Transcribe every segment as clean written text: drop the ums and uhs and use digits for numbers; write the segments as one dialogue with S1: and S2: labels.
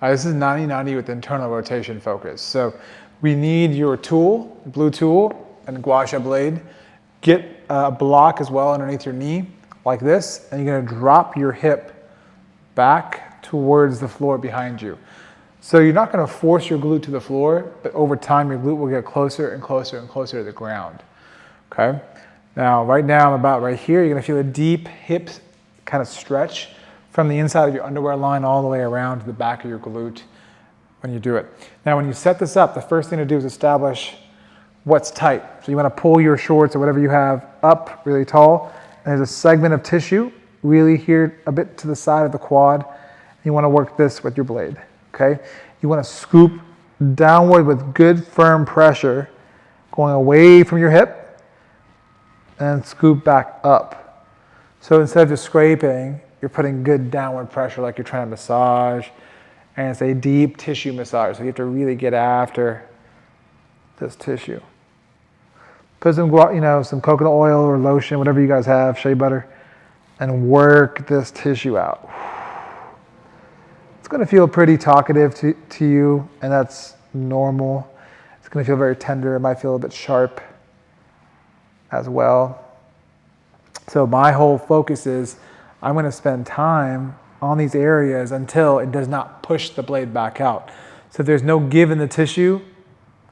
S1: This is 90-90 with internal rotation focus. So we need your tool, blue tool, and gua sha blade. Get a block as well underneath your knee, like this, and you're gonna drop your hip back towards the floor behind you. So you're not gonna force your glute to the floor, but over time your glute will get closer and closer and closer to the ground, okay? Now, right now I'm about right here. You're gonna feel a deep hip kind of stretch from the inside of your underwear line all the way around to the back of your glute when you do it. Now, when you set this up, the first thing to do is establish what's tight. So you wanna pull your shorts or whatever you have up really tall, and there's a segment of tissue really here a bit to the side of the quad. You wanna work this with your blade, okay? You wanna scoop downward with good firm pressure, going away from your hip, and scoop back up. So instead of just scraping, you're putting good downward pressure like you're trying to massage, and it's a deep tissue massage, so you have to really get after this tissue. Put some, some coconut oil or lotion, whatever you guys have, shea butter, and work this tissue out. It's gonna feel pretty talkative to you, and that's normal. It's gonna feel very tender. It might feel a bit sharp as well. So my whole focus is I'm gonna spend time on these areas until it does not push the blade back out. So if there's no give in the tissue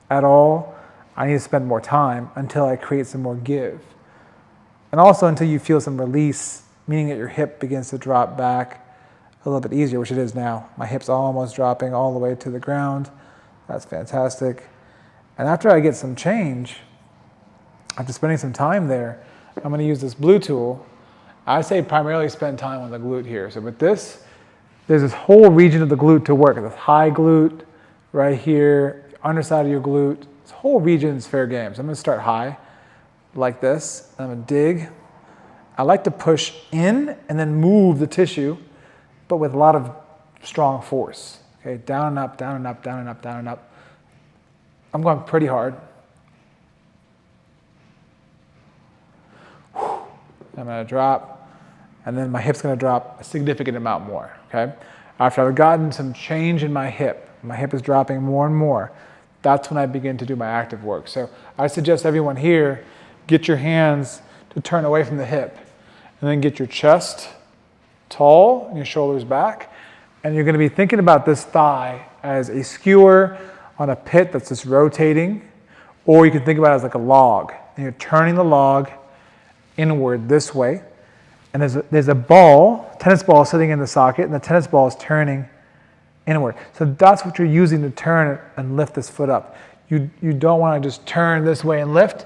S1: at all, I need to spend more time until I create some more give. And also until you feel some release, meaning that your hip begins to drop back a little bit easier, which it is now. My hip's almost dropping all the way to the ground. That's fantastic. And after I get some change, after spending some time there, I'm gonna use this blue tool. I say primarily spend time on the glute here. So with this, there's this whole region of the glute to work. This high glute right here, underside of your glute. This whole region is fair game. So I'm gonna start high, like this. I'm gonna dig. I like to push in and then move the tissue, but with a lot of strong force. Okay, down and up, down and up, down and up, down and up. I'm going pretty hard. I'm gonna drop, and then my hip's gonna drop a significant amount more, okay? After I've gotten some change in my hip is dropping more and more, that's when I begin to do my active work. So I suggest everyone here, get your hands to turn away from the hip, and then get your chest tall and your shoulders back, and you're gonna be thinking about this thigh as a skewer on a pit that's just rotating, or you can think about it as like a log, and you're turning the log inward this way, and there's a ball, tennis ball sitting in the socket, and the tennis ball is turning inward. So that's what you're using to turn and lift this foot up. You don't want to just turn this way and lift.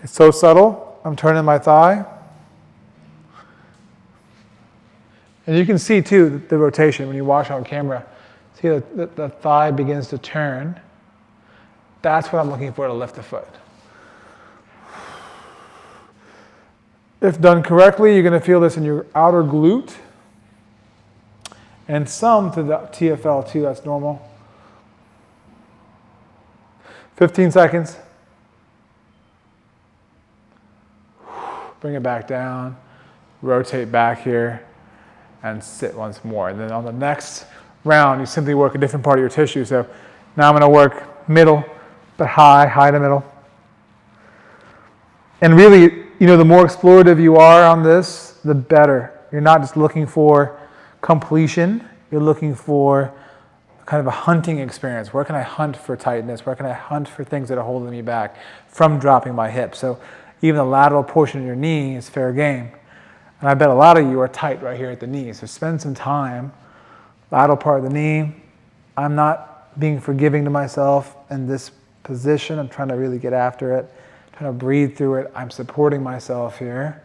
S1: It's so subtle. I'm turning my thigh. And you can see too the rotation when you watch on camera. See the thigh begins to turn. That's what I'm looking for to lift the foot. If done correctly, you're going to feel this in your outer glute and some to the TFL too, that's normal. 15 seconds. Bring it back down, rotate back here, and sit once more. And then on the next round, you simply work a different part of your tissue. So now I'm going to work middle, but high to middle. And really, the more explorative you are on this, the better. You're not just looking for completion, you're looking for kind of a hunting experience. Where can I hunt for tightness? Where can I hunt for things that are holding me back from dropping my hip? So even the lateral portion of your knee is fair game. And I bet a lot of you are tight right here at the knee. So spend some time, lateral part of the knee. I'm not being forgiving to myself in this position. I'm trying to really get after it. Trying to breathe through it. I'm supporting myself here.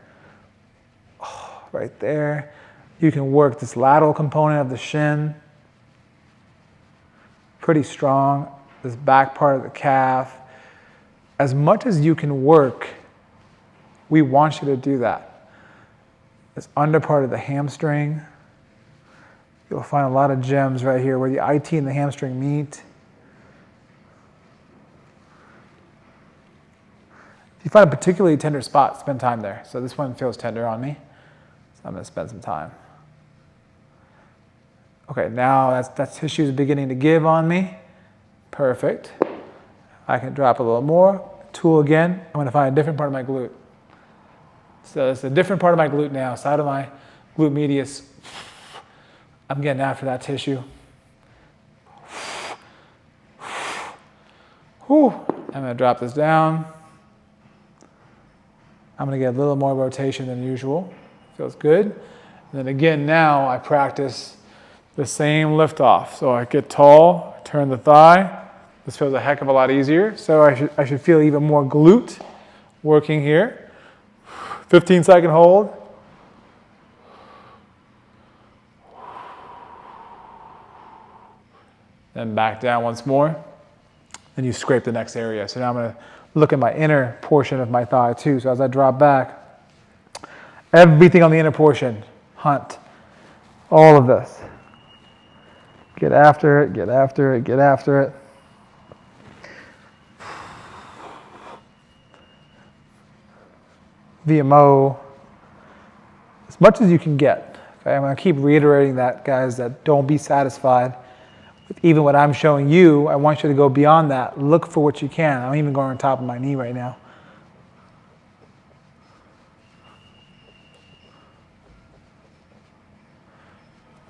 S1: Oh, right there. You can work this lateral component of the shin. Pretty strong. This back part of the calf. As much as you can work, we want you to do that. This under part of the hamstring. You'll find a lot of gems right here where the IT and the hamstring meet. If you find a particularly tender spot, spend time there. So this one feels tender on me, so I'm going to spend some time. Okay, now that tissue is beginning to give on me. Perfect. I can drop a little more. Tool again. I'm going to find a different part of my glute. So it's a different part of my glute now, side of my glute medius. I'm getting after that tissue. Whew. I'm going to drop this down. I'm going to get a little more rotation than usual. Feels good. And then again, now I practice the same lift off. So I get tall, turn the thigh. This feels a heck of a lot easier. So I should feel even more glute working here. 15-second hold. Then back down once more. Then you scrape the next area. So now I'm going to look at my inner portion of my thigh too. So as I drop back, everything on the inner portion, hunt, all of this. Get after it, get after it, get after it. VMO, as much as you can get. Okay, I'm going to keep reiterating that, guys, that don't be satisfied with even what I'm showing you. I want you to go beyond that. Look for what you can. I'm even going on top of my knee right now.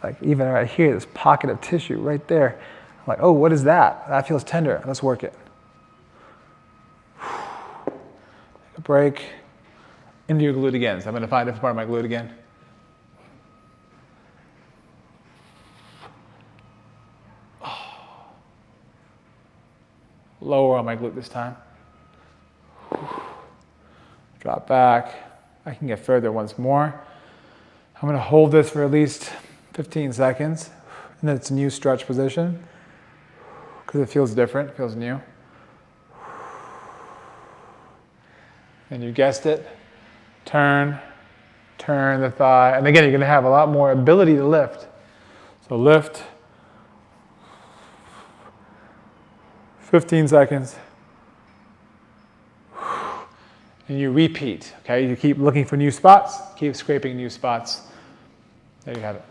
S1: Like even right here, this pocket of tissue right there. I'm like, oh, what is that? That feels tender. Let's work it. Take a break. Into your glute again. So I'm going to find a different part of my glute again. Lower on my glute this time. Drop back. I can get further once more. I'm going to hold this for at least 15 seconds. And then it's a new stretch position because it feels different, it feels new. And you guessed it. Turn the thigh. And again, you're going to have a lot more ability to lift. So lift. 15 seconds. And you repeat, okay? You keep looking for new spots, keep scraping new spots. There you have it.